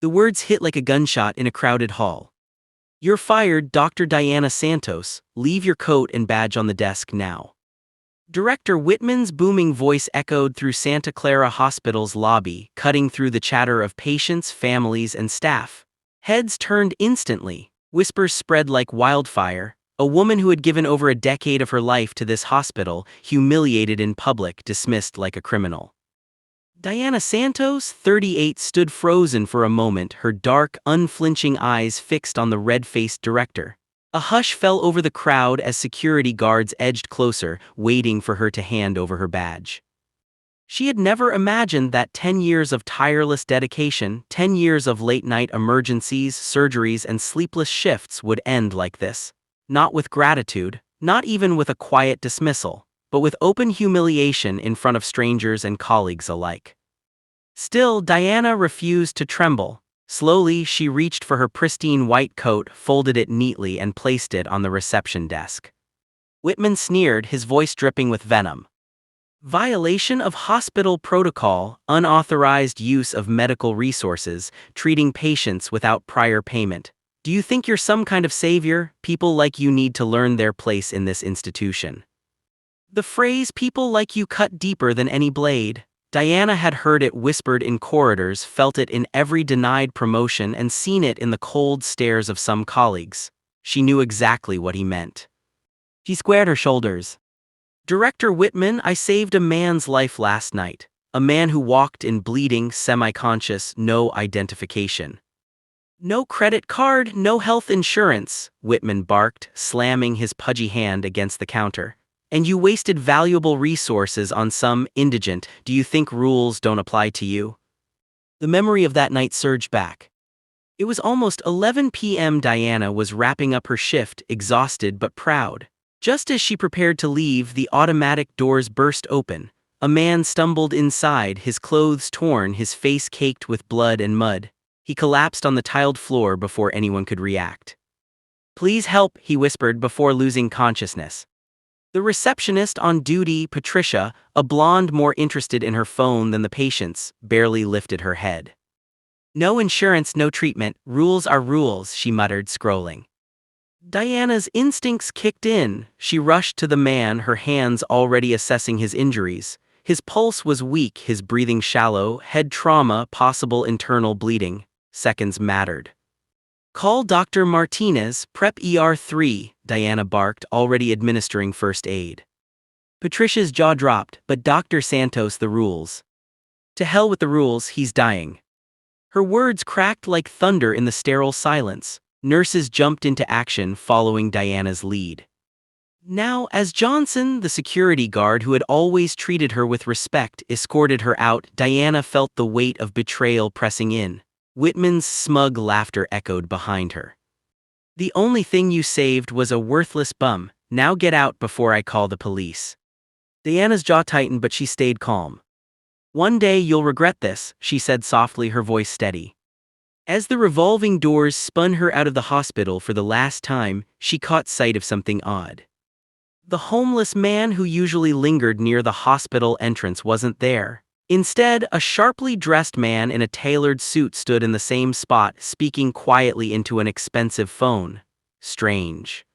The words hit like a gunshot in a crowded hall. "You're fired, Dr. Diana Santos. Leave your coat and badge on the desk now." Director Whitman's booming voice echoed through Santa Clara Hospital's lobby, cutting through the chatter of patients, families, and staff. Heads turned instantly. Whispers spread like wildfire. A woman who had given over a decade of her life to this hospital, humiliated in public, dismissed like a criminal. Diana Santos, 38, stood frozen for a moment, her dark, unflinching eyes fixed on the red-faced director. A hush fell over the crowd as security guards edged closer, waiting for her to hand over her badge. She had never imagined that 10 years of tireless dedication, 10 years of late-night emergencies, surgeries, and sleepless shifts would end like this. Not with gratitude, not even with a quiet dismissal, but with open humiliation in front of strangers and colleagues alike. Still, Diana refused to tremble. Slowly, she reached for her pristine white coat, folded it neatly, and placed it on the reception desk. Whitman sneered, his voice dripping with venom. "Violation of hospital protocol, unauthorized use of medical resources, treating patients without prior payment. Do you think you're some kind of savior? People like you need to learn their place in this institution." The phrase "people like you" cut deeper than any blade. Diana had heard it whispered in corridors, felt it in every denied promotion, and seen it in the cold stares of some colleagues. She knew exactly what he meant. She squared her shoulders. "Director Whitman, I saved a man's life last night. A man who walked in bleeding, semi-conscious, no identification. No credit card, no health insurance," Whitman barked, slamming his pudgy hand against the counter. "And you wasted valuable resources on some indigent. Do you think rules don't apply to you?" The memory of that night surged back. It was almost 11 p.m. Diana was wrapping up her shift, exhausted but proud. Just as she prepared to leave, the automatic doors burst open. A man stumbled inside, his clothes torn, his face caked with blood and mud. He collapsed on the tiled floor before anyone could react. "Please help," he whispered before losing consciousness. The receptionist on duty, Patricia, a blonde more interested in her phone than the patients, barely lifted her head. "No insurance, no treatment, rules are rules," she muttered, scrolling. Diana's instincts kicked in. She rushed to the man, her hands already assessing his injuries. His pulse was weak, his breathing shallow, head trauma, possible internal bleeding. Seconds mattered. "Call Dr. Martinez, Prep ER3, Diana barked, already administering first aid. Patricia's jaw dropped, but Dr. Santos, the rules. "To hell with the rules, he's dying." Her words cracked like thunder in the sterile silence. Nurses jumped into action, following Diana's lead. Now, as Johnson, the security guard who had always treated her with respect, escorted her out, Diana felt the weight of betrayal pressing in. Whitman's smug laughter echoed behind her. "The only thing you saved was a worthless bum. Now get out before I call the police." Diana's jaw tightened, but she stayed calm. "One day you'll regret this," she said softly, her voice steady. As the revolving doors spun her out of the hospital for the last time, she caught sight of something odd. The homeless man who usually lingered near the hospital entrance wasn't there. Instead, a sharply dressed man in a tailored suit stood in the same spot, speaking quietly into an expensive phone. Strange.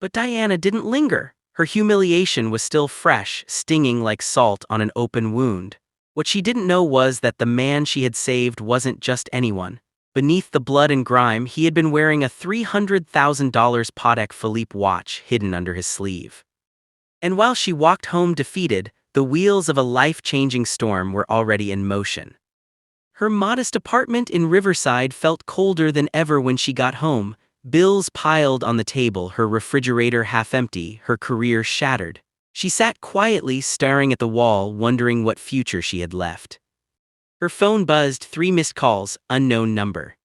But Diana didn't linger. Her humiliation was still fresh, stinging like salt on an open wound. What she didn't know was that the man she had saved wasn't just anyone. Beneath the blood and grime, he had been wearing a $300,000 Patek Philippe watch hidden under his sleeve. And while she walked home defeated, the wheels of a life-changing storm were already in motion. Her modest apartment in Riverside felt colder than ever when she got home. Bills piled on the table, her refrigerator half empty, her career shattered. She sat quietly, staring at the wall, wondering what future she had left. Her phone buzzed, 3 missed calls, unknown number.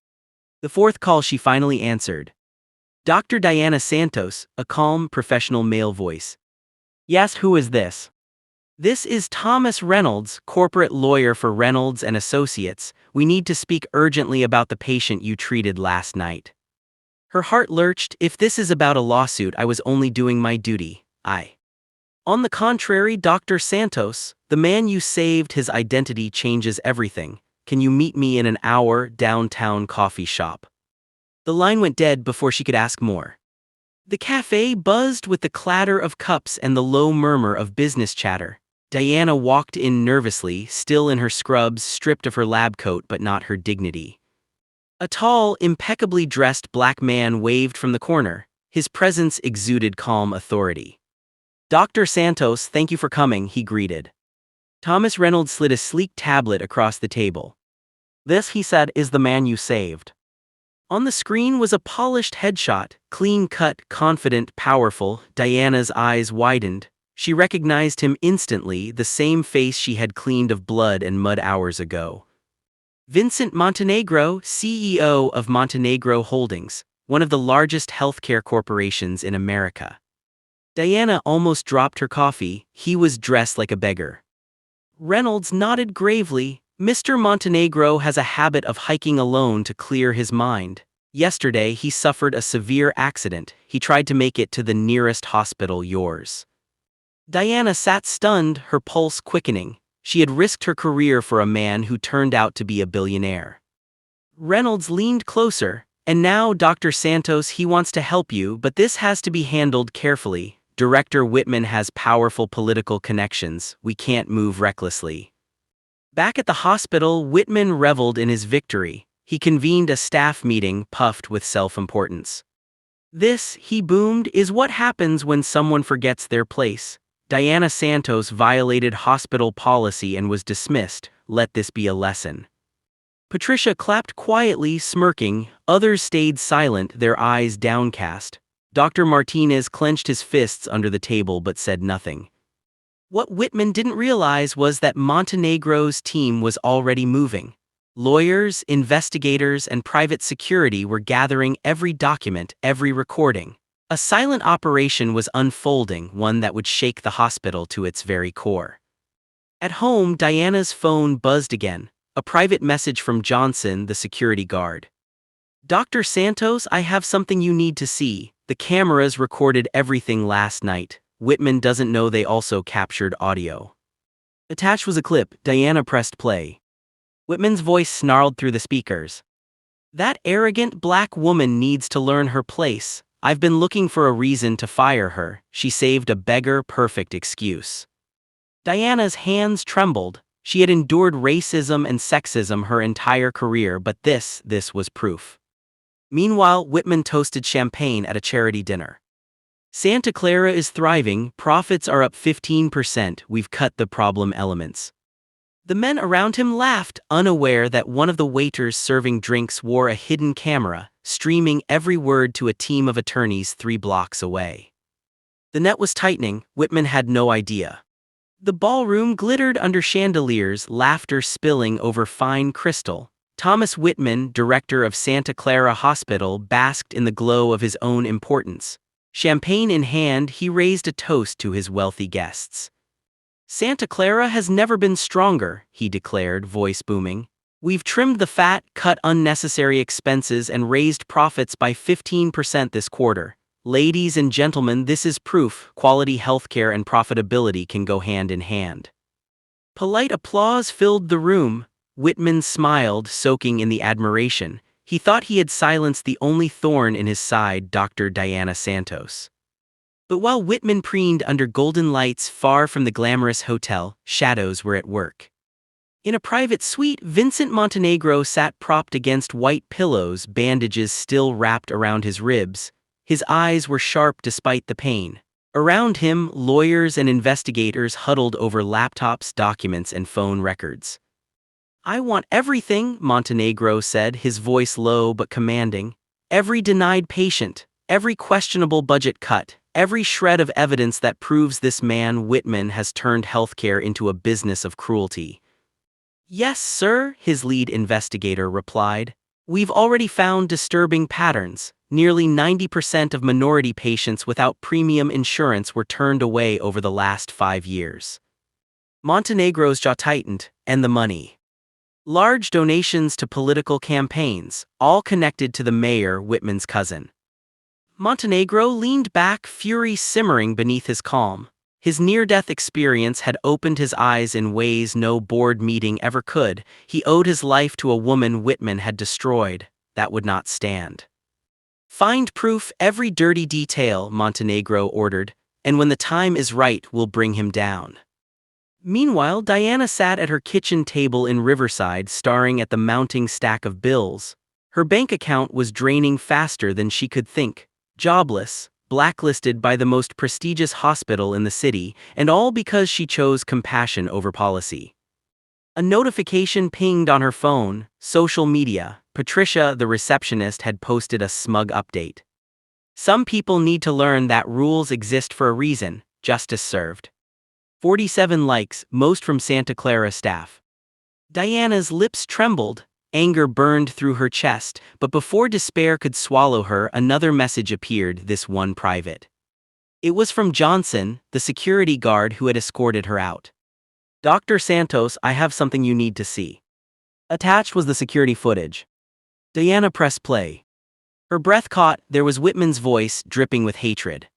The 4th call she finally answered. Dr. Diana Santos, a calm, professional male voice. "Yes, who is this?" "This is Thomas Reynolds, corporate lawyer for Reynolds and Associates. We need to speak urgently about the patient you treated last night." Her heart lurched. "If this is about a lawsuit, I was only doing my duty. On the contrary, Dr. Santos, the man you saved, his identity changes everything. Can you meet me in an hour downtown coffee shop? The line went dead before she could ask more. The cafe buzzed with the clatter of cups and the low murmur of business chatter. Diana walked in nervously, still in her scrubs, stripped of her lab coat but not her dignity. A tall, impeccably dressed black man waved from the corner. His presence exuded calm authority. "Dr. Santos, thank you for coming," he greeted. Thomas Reynolds slid a sleek tablet across the table. "This," he said, "is the man you saved." On the screen was a polished headshot, clean-cut, confident, powerful. Diana's eyes widened. She recognized him instantly, the same face she had cleaned of blood and mud hours ago. Vincent Montenegro, CEO of Montenegro Holdings, one of the largest healthcare corporations in America. Diana almost dropped her coffee. He was dressed like a beggar. Reynolds nodded gravely. "Mr. Montenegro has a habit of hiking alone to clear his mind. Yesterday he suffered a severe accident. He tried to make it to the nearest hospital, yours." Diana sat stunned, her pulse quickening. She had risked her career for a man who turned out to be a billionaire. Reynolds leaned closer. "And now, Dr. Santos, he wants to help you, but this has to be handled carefully. Director Whitman has powerful political connections. We can't move recklessly." Back at the hospital, Whitman reveled in his victory. He convened a staff meeting, puffed with self-importance. "This," he boomed, "is what happens when someone forgets their place. Diana Santos violated hospital policy and was dismissed. Let this be a lesson." Patricia clapped quietly, smirking. Others stayed silent, their eyes downcast. Dr. Martinez clenched his fists under the table but said nothing. What Whitman didn't realize was that Montenegro's team was already moving. Lawyers, investigators, and private security were gathering every document, every recording. A silent operation was unfolding, one that would shake the hospital to its very core. At home, Diana's phone buzzed again, a private message from Johnson, the security guard. "Dr. Santos, I have something you need to see. The cameras recorded everything last night. Whitman doesn't know they also captured audio." Attached was a clip. Diana pressed play. Whitman's voice snarled through the speakers. "That arrogant black woman needs to learn her place. I've been looking for a reason to fire her. She saved a beggar-perfect excuse." Diana's hands trembled. She had endured racism and sexism her entire career, but this was proof. Meanwhile, Whitman toasted champagne at a charity dinner. "Santa Clara is thriving, profits are up 15%, we've cut the problem elements." The men around him laughed, unaware that one of the waiters serving drinks wore a hidden camera, streaming every word to a team of attorneys 3 blocks away. The net was tightening. Whitman had no idea. The ballroom glittered under chandeliers, laughter spilling over fine crystal. Thomas Whitman, director of Santa Clara Hospital, basked in the glow of his own importance. Champagne in hand, he raised a toast to his wealthy guests. "Santa Clara has never been stronger," he declared, voice booming. "We've trimmed the fat, cut unnecessary expenses, and raised profits by 15% this quarter. Ladies and gentlemen, this is proof quality healthcare and profitability can go hand in hand." Polite applause filled the room. Whitman smiled, soaking in the admiration. He thought he had silenced the only thorn in his side, Dr. Diana Santos. But while Whitman preened under golden lights far from the glamorous hotel, shadows were at work. In a private suite, Vincent Montenegro sat propped against white pillows, bandages still wrapped around his ribs. His eyes were sharp despite the pain. Around him, lawyers and investigators huddled over laptops, documents, and phone records. "I want everything," Montenegro said, his voice low but commanding. "Every denied patient, every questionable budget cut, every shred of evidence that proves this man Whitman has turned healthcare into a business of cruelty." "Yes, sir," his lead investigator replied. "We've already found disturbing patterns. Nearly 90% of minority patients without premium insurance were turned away over the last 5 years." Montenegro's jaw tightened. "And the money?" "Large donations to political campaigns, all connected to the mayor, Whitman's cousin." Montenegro leaned back, fury simmering beneath his calm. His near-death experience had opened his eyes in ways no board meeting ever could. He owed his life to a woman Whitman had destroyed. That would not stand. "Find proof, every dirty detail," Montenegro ordered, "and when the time is right, we'll bring him down." Meanwhile, Diana sat at her kitchen table in Riverside staring at the mounting stack of bills. Her bank account was draining faster than she could think. Jobless, blacklisted by the most prestigious hospital in the city, and all because she chose compassion over policy. A notification pinged on her phone. Social media. Patricia, the receptionist, had posted a smug update. "Some people need to learn that rules exist for a reason. Justice served." 47 likes, most from Santa Clara staff. Diana's lips trembled. Anger burned through her chest, but before despair could swallow her, another message appeared, this one private. It was from Johnson, the security guard who had escorted her out. "Dr. Santos, I have something you need to see." Attached was the security footage. Diana pressed play. Her breath caught. There was Whitman's voice, dripping with hatred.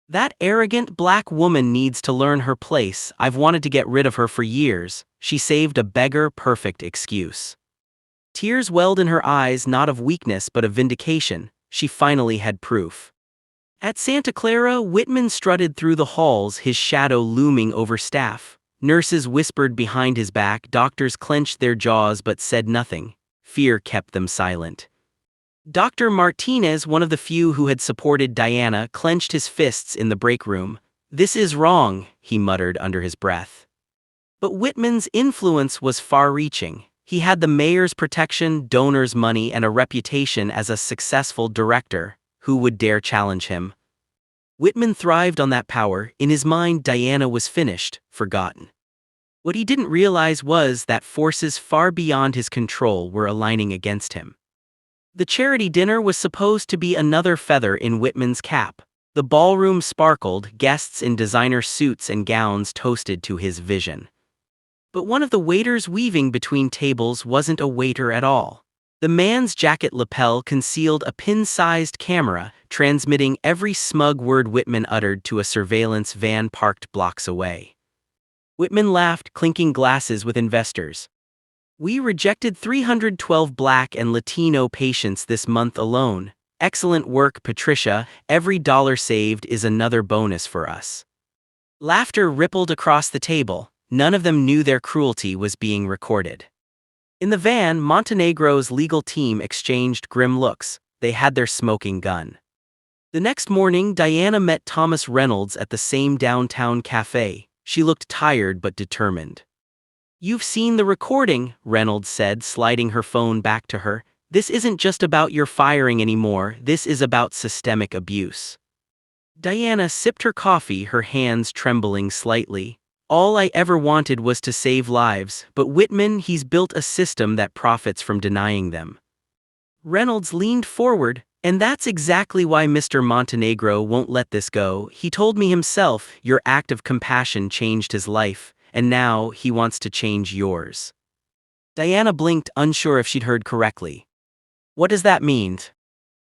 "That arrogant black woman needs to learn her place. I've wanted to get rid of her for years." She saved a beggar-perfect excuse. Tears welled in her eyes, not of weakness but of vindication. She finally had proof. At Santa Clara, Whitman strutted through the halls, his shadow looming over staff. Nurses whispered behind his back, doctors clenched their jaws but said nothing. Fear kept them silent. Dr. Martinez, one of the few who had supported Diana, clenched his fists in the break room. "This is wrong," he muttered under his breath. But Whitman's influence was far-reaching. He had the mayor's protection, donors' money, and a reputation as a successful director. Who would dare challenge him? Whitman thrived on that power. In his mind, Diana was finished, forgotten. What he didn't realize was that forces far beyond his control were aligning against him. The charity dinner was supposed to be another feather in Whitman's cap. The ballroom sparkled, guests in designer suits and gowns toasted to his vision. But one of the waiters weaving between tables wasn't a waiter at all. The man's jacket lapel concealed a pin-sized camera, transmitting every smug word Whitman uttered to a surveillance van parked blocks away. Whitman laughed, clinking glasses with investors. "We rejected 312 Black and Latino patients this month alone. Excellent work, Patricia. Every dollar saved is another bonus for us." Laughter rippled across the table. None of them knew their cruelty was being recorded. In the van, Montenegro's legal team exchanged grim looks. They had their smoking gun. The next morning, Diana met Thomas Reynolds at the same downtown cafe. She looked tired but determined. "You've seen the recording," Reynolds said, sliding her phone back to her. "This isn't just about your firing anymore, this is about systemic abuse." Diana sipped her coffee, her hands trembling slightly. "All I ever wanted was to save lives, but Whitman, he's built a system that profits from denying them." Reynolds leaned forward. "And that's exactly why Mr. Montenegro won't let this go. He told me himself, your act of compassion changed his life, and now he wants to change yours." Diana blinked, unsure if she'd heard correctly. "What does that mean?"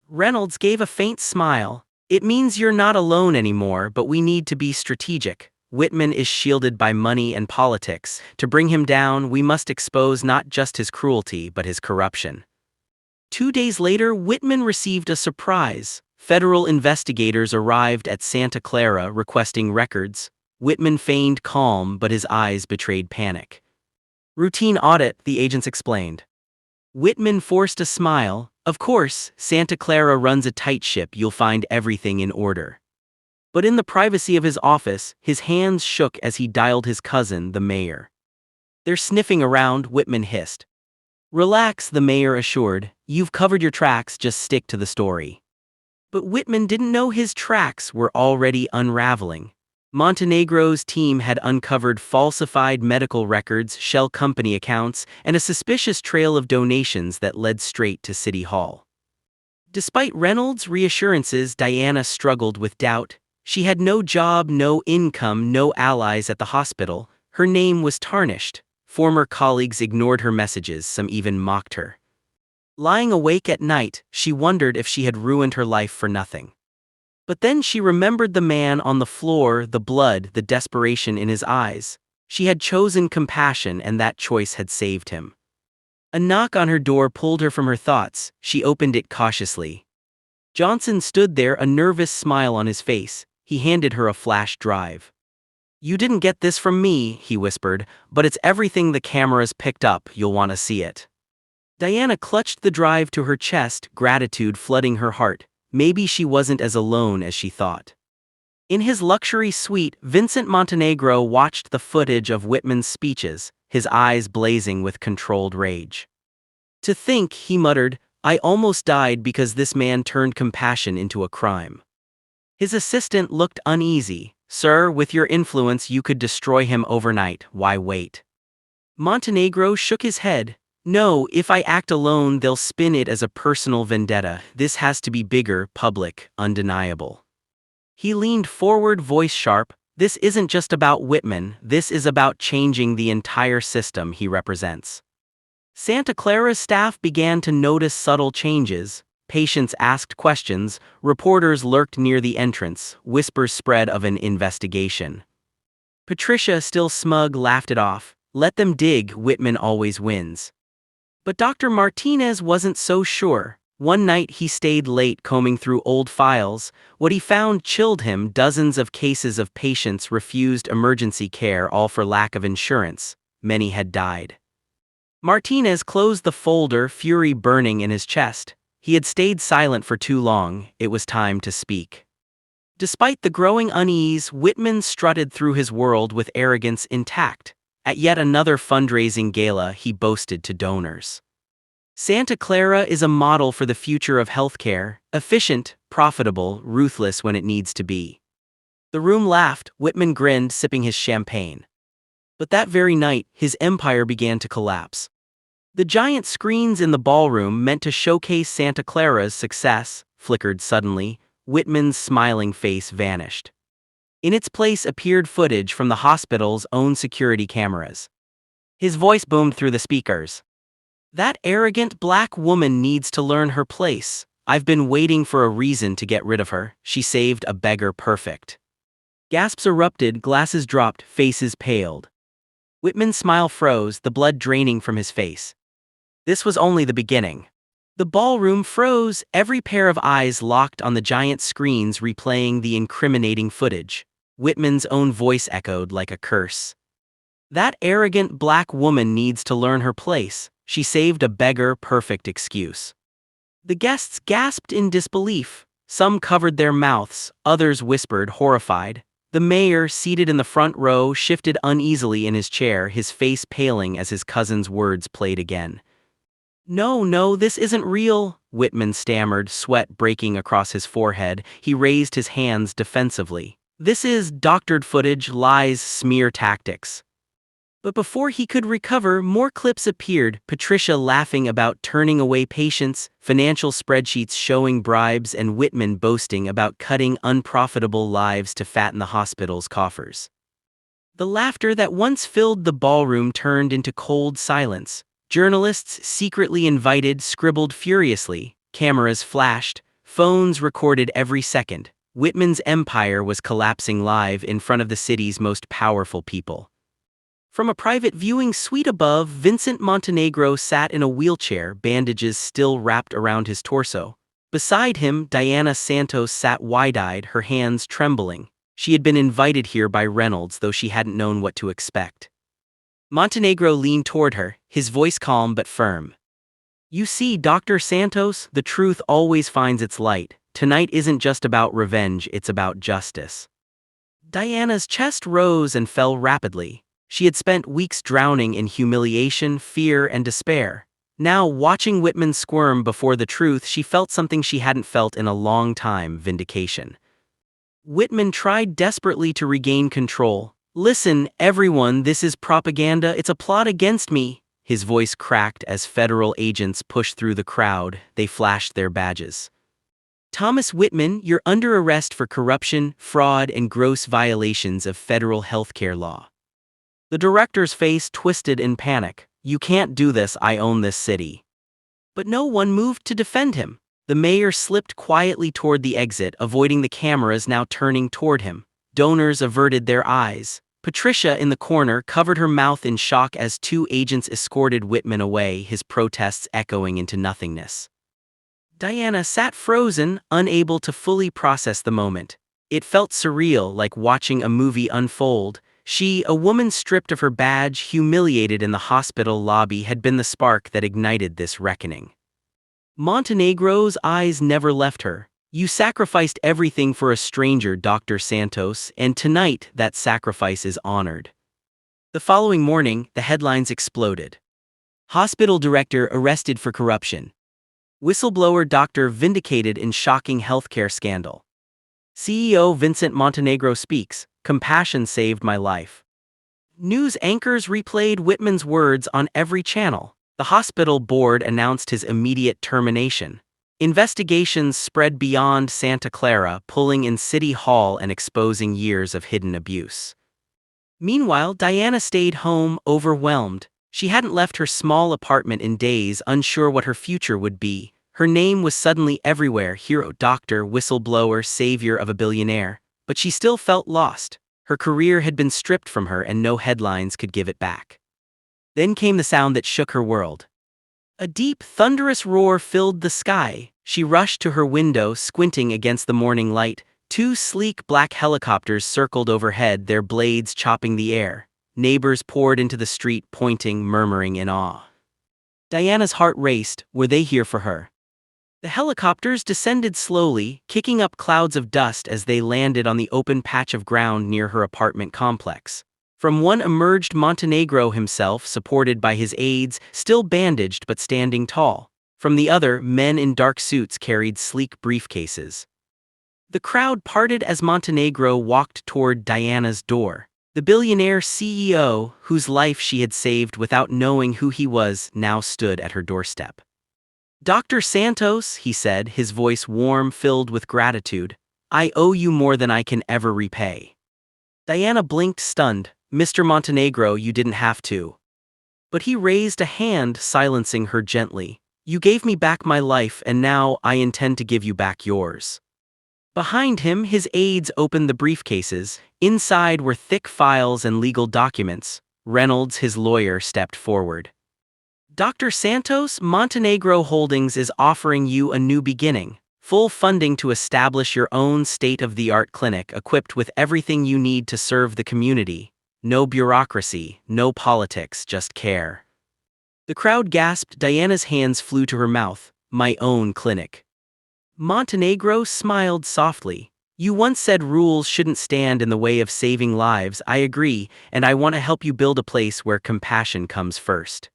Reynolds gave a faint smile. "It means you're not alone anymore, but we need to be strategic. Whitman is shielded by money and politics. To bring him down, we must expose not just his cruelty, but his corruption." 2 days later, Whitman received a surprise. Federal investigators arrived at Santa Clara requesting records. Whitman feigned calm, but his eyes betrayed panic. "Routine audit," the agents explained. Whitman forced a smile. "Of course, Santa Clara runs a tight ship. You'll find everything in order." But in the privacy of his office, his hands shook as he dialed his cousin, the mayor. "They're sniffing around," Whitman hissed. "Relax," the mayor assured. "You've covered your tracks, just stick to the story." But Whitman didn't know his tracks were already unraveling. Montenegro's team had uncovered falsified medical records, shell company accounts, and a suspicious trail of donations that led straight to City Hall. Despite Reynolds' reassurances, Diana struggled with doubt. She had no job, no income, no allies at the hospital. Her name was tarnished. Former colleagues ignored her messages, some even mocked her. Lying awake at night, she wondered if she had ruined her life for nothing. But then she remembered the man on the floor, the blood, the desperation in his eyes. She had chosen compassion, and that choice had saved him. A knock on her door pulled her from her thoughts. She opened it cautiously. Johnson stood there, a nervous smile on his face. He handed her a flash drive. "You didn't get this from me," he whispered, "but it's everything the cameras picked up. You'll want to see it." Diana clutched the drive to her chest, gratitude flooding her heart. Maybe she wasn't as alone as she thought. In his luxury suite, Vincent Montenegro watched the footage of Whitman's speeches, his eyes blazing with controlled rage. "To think," he muttered, "I almost died because this man turned compassion into a crime." His assistant looked uneasy. "Sir, with your influence you could destroy him overnight. Why wait?" Montenegro shook his head. "No, if I act alone they'll spin it as a personal vendetta. This has to be bigger, public, undeniable." He leaned forward, voice sharp. "This isn't just about Whitman, this is about changing the entire system he represents." Santa Clara's staff began to notice subtle changes. Patients asked questions, reporters lurked near the entrance, whispers spread of an investigation. Patricia, still smug, laughed it off. "Let them dig, Whitman always wins." But Dr. Martinez wasn't so sure. One night he stayed late combing through old files. What he found chilled him. Dozens of cases of patients refused emergency care, all for lack of insurance. Many had died. Martinez closed the folder, fury burning in his chest. He had stayed silent for too long. It was time to speak. Despite the growing unease, Whitman strutted through his world with arrogance intact. At yet another fundraising gala, he boasted to donors. "Santa Clara is a model for the future of healthcare, efficient, profitable, ruthless when it needs to be." The room laughed. Whitman grinned, sipping his champagne. But that very night, his empire began to collapse. The giant screens in the ballroom, meant to showcase Santa Clara's success, flickered suddenly. Whitman's smiling face vanished. In its place appeared footage from the hospital's own security cameras. His voice boomed through the speakers. "That arrogant black woman needs to learn her place. I've been waiting for a reason to get rid of her. She saved a beggar perfect." Gasps erupted, glasses dropped, faces paled. Whitman's smile froze, the blood draining from his face. This was only the beginning. The ballroom froze, every pair of eyes locked on the giant screens replaying the incriminating footage. Whitman's own voice echoed like a curse. "That arrogant black woman needs to learn her place. She saved a beggar perfect excuse." The guests gasped in disbelief. Some covered their mouths, others whispered, horrified. The mayor, seated in the front row, shifted uneasily in his chair, his face paling as his cousin's words played again. No, this isn't real," Whitman stammered, sweat breaking across his forehead. He raised his hands defensively. "This is doctored footage, lies, smear tactics." But before he could recover, more clips appeared, Patricia laughing about turning away patients, financial spreadsheets showing bribes, and Whitman boasting about cutting unprofitable lives to fatten the hospital's coffers. The laughter that once filled the ballroom turned into cold silence. Journalists, secretly invited, scribbled furiously. Cameras flashed. Phones recorded every second. Whitman's empire was collapsing live in front of the city's most powerful people. From a private viewing suite above, Vincent Montenegro sat in a wheelchair, bandages still wrapped around his torso. Beside him, Diana Santos sat wide-eyed, her hands trembling. She had been invited here by Reynolds, though she hadn't known what to expect. Montenegro leaned toward her, his voice calm but firm. "You see, Dr. Santos, the truth always finds its light. Tonight isn't just about revenge, it's about justice." Diana's chest rose and fell rapidly. She had spent weeks drowning in humiliation, fear, and despair. Now, watching Whitman squirm before the truth, she felt something she hadn't felt in a long time: vindication. Whitman tried desperately to regain control. "Listen, everyone, this is propaganda, it's a plot against me." His voice cracked as federal agents pushed through the crowd. They flashed their badges. "Thomas Whitman, you're under arrest for corruption, fraud, and gross violations of federal healthcare law." The director's face twisted in panic. "You can't do this, I own this city." But no one moved to defend him. The mayor slipped quietly toward the exit, avoiding the cameras now turning toward him. Donors averted their eyes. Patricia in the corner covered her mouth in shock as two agents escorted Whitman away, his protests echoing into nothingness. Diana sat frozen, unable to fully process the moment. It felt surreal, like watching a movie unfold. She, a woman stripped of her badge, humiliated in the hospital lobby, had been the spark that ignited this reckoning. Montenegro's eyes never left her. You sacrificed everything for a stranger, Dr. Santos, and tonight that sacrifice is honored. The following morning, the headlines exploded. Hospital director arrested for corruption. Whistleblower doctor vindicated in shocking healthcare scandal. CEO Vincent Montenegro speaks, compassion saved my life. News anchors replayed Whitman's words on every channel. The hospital board announced his immediate termination. Investigations spread beyond Santa Clara, pulling in City Hall and exposing years of hidden abuse. Meanwhile, Diana stayed home, overwhelmed. She hadn't left her small apartment in days, unsure what her future would be. Her name was suddenly everywhere: hero, doctor, whistleblower, savior of a billionaire. But she still felt lost. Her career had been stripped from her and no headlines could give it back. Then came the sound that shook her world. A deep, thunderous roar filled the sky. She rushed to her window, squinting against the morning light. Two sleek black helicopters circled overhead, their blades chopping the air. Neighbors poured into the street, pointing, murmuring in awe. Diana's heart raced. Were they here for her? The helicopters descended slowly, kicking up clouds of dust as they landed on the open patch of ground near her apartment complex. From one emerged Montenegro himself, supported by his aides, still bandaged but standing tall. From the other, men in dark suits carried sleek briefcases. The crowd parted as Montenegro walked toward Diana's door. The billionaire CEO, whose life she had saved without knowing who he was, now stood at her doorstep. "Dr. Santos," he said, his voice warm, filled with gratitude, "I owe you more than I can ever repay." Diana blinked, stunned. "Mr. Montenegro, you didn't have to." But he raised a hand, silencing her gently. "You gave me back my life, and now I intend to give you back yours." Behind him, his aides opened the briefcases. Inside were thick files and legal documents. Reynolds, his lawyer, stepped forward. "Dr. Santos, Montenegro Holdings is offering you a new beginning. Full funding to establish your own state-of-the-art clinic equipped with everything you need to serve the community. No bureaucracy, no politics, just care." The crowd gasped. Diana's hands flew to her mouth. "My own clinic." Montenegro smiled softly. "You once said rules shouldn't stand in the way of saving lives. I agree, and I want to help you build a place where compassion comes first."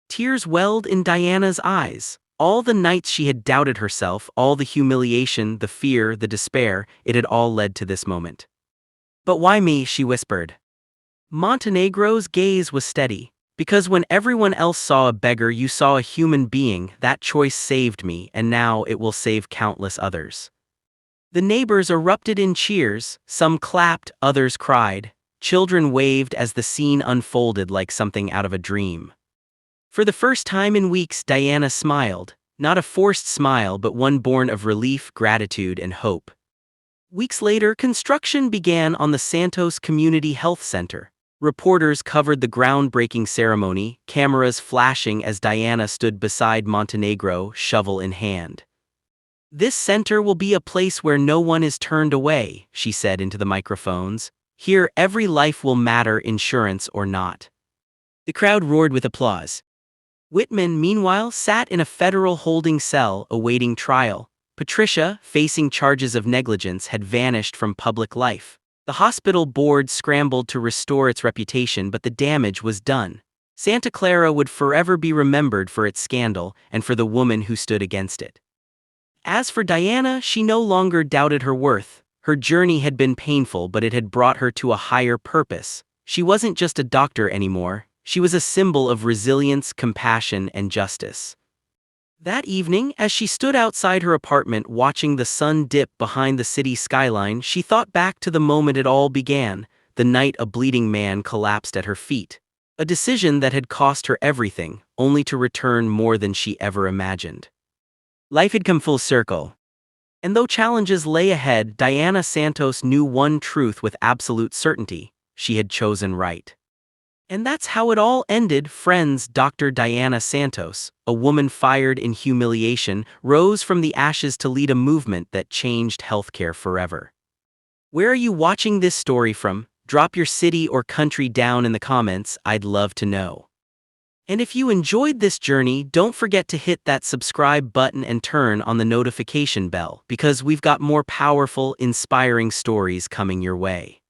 Tears welled in Diana's eyes. All the nights she had doubted herself, all the humiliation, the fear, the despair, it had all led to this moment. "But why me?" she whispered. Montenegro's gaze was steady. "Because when everyone else saw a beggar, you saw a human being. That choice saved me, and now it will save countless others." The neighbors erupted in cheers. Some clapped, others cried. Children waved as the scene unfolded like something out of a dream. For the first time in weeks, Diana smiled. Not a forced smile, but one born of relief, gratitude, and hope. Weeks later, construction began on the Santos Community Health Center. Reporters covered the groundbreaking ceremony, cameras flashing as Diana stood beside Montenegro, shovel in hand. "This center will be a place where no one is turned away," she said into the microphones. "Here, every life will matter, insurance or not." The crowd roared with applause. Whitman, meanwhile, sat in a federal holding cell, awaiting trial. Patricia, facing charges of negligence, had vanished from public life. The hospital board scrambled to restore its reputation, but the damage was done. Santa Clara would forever be remembered for its scandal and for the woman who stood against it. As for Diana, she no longer doubted her worth. Her journey had been painful, but it had brought her to a higher purpose. She wasn't just a doctor anymore. She was a symbol of resilience, compassion, and justice. That evening, as she stood outside her apartment watching the sun dip behind the city skyline, she thought back to the moment it all began, the night a bleeding man collapsed at her feet. A decision that had cost her everything, only to return more than she ever imagined. Life had come full circle. And though challenges lay ahead, Diana Santos knew one truth with absolute certainty: she had chosen right. And that's how it all ended, friends. Dr. Diana Santos, a woman fired in humiliation, rose from the ashes to lead a movement that changed healthcare forever. Where are you watching this story from? Drop your city or country down in the comments, I'd love to know. And if you enjoyed this journey, don't forget to hit that subscribe button and turn on the notification bell, because we've got more powerful, inspiring stories coming your way.